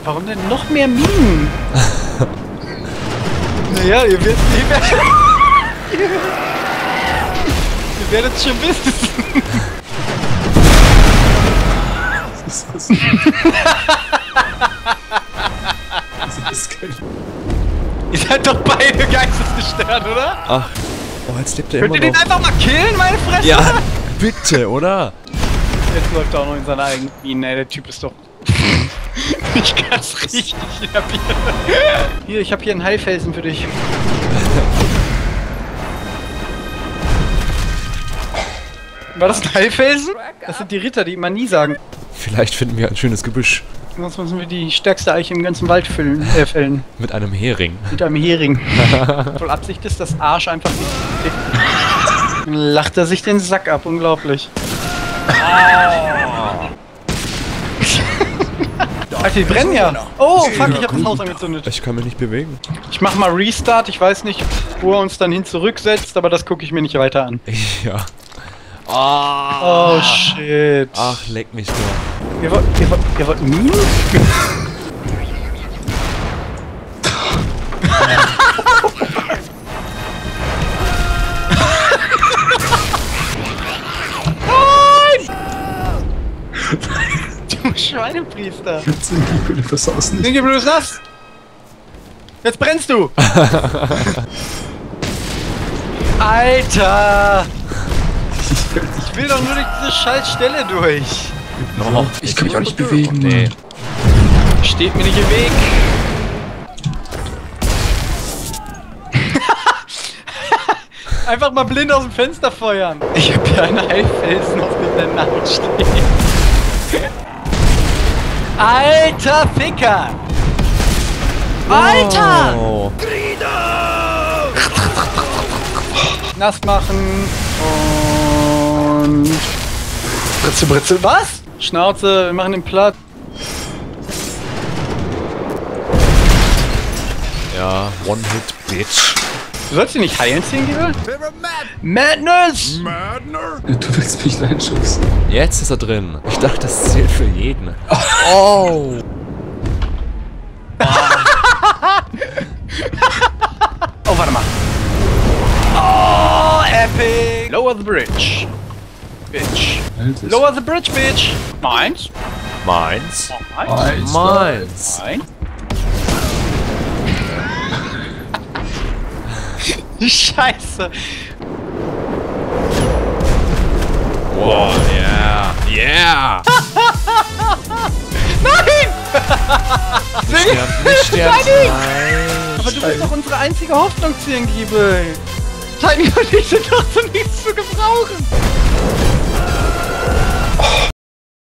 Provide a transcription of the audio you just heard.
Warum denn noch mehr Minen? Naja, ihr werdet schon wissen. Was ist das? Das ist geil. Ihr seid doch beide geistesgestört, oder? Ach. Oh, jetzt lebt er Könnt immer ihr den noch. einfach mal killen, meine Fresse? Ja, bitte, oder? Jetzt läuft er auch noch in seiner eigenen Minen, ey, der Typ ist doch... Ich kann's richtig hier, ich hab hier einen Heilfelsen für dich. War das ein Heilfelsen? Das sind die Ritter, die immer nie sagen. Vielleicht finden wir ein schönes Gebüsch. Sonst müssen wir die stärkste Eiche im ganzen Wald fällen. Mit einem Hering. Mit einem Hering. Voll Absicht ist, das Arsch einfach nicht. Dann lacht er sich den Sack ab, unglaublich. Alter, die brennen ja. Oh, fuck, ich hab das Haus angezündet. Ich kann mich nicht bewegen. Ich mach mal Restart, ich weiß nicht, wo er uns dann hin zurücksetzt, aber das gucke ich mir nicht weiter an. Ja. Oh, shit. Ach, leck mich doch. Ihr wollt Minen? Du Schweinepriester! Ich will das aus nicht. Dinge, du nass! Jetzt brennst du! Alter! Ich will doch nur durch diese scheiß Stelle durch! Oh, Ich kann mich auch nicht bewegen. Nee. Steht mir nicht im Weg! Einfach mal blind aus dem Fenster feuern! Ich hab hier einen Heilfelsen, auf dem der Name steht. Alter Ficker! Alter! Oh. Nass machen und... Britzel, Britzel, was? Schnauze, wir machen den platt. Ja, One-Hit, Bitch. Du sollst ihn nicht heilen ziehen, Liebe? Madness! Du willst mich reinschubsen. Jetzt ist er drin. Ich dachte, das zählt für jeden. Oh! Oh, warte mal. Oh, epic! Lower the bridge. Bitch. Alter. Lower the bridge, bitch. Meins. Meins. Meins. Meins. Nein. Scheiße. Wow, yeah. Yeah! Nein! Nicht sterben. Nein! Aber du bist doch unsere einzige Hoffnung, Zirngiebel. Tiny und ich sind doch zu nichts zu gebrauchen.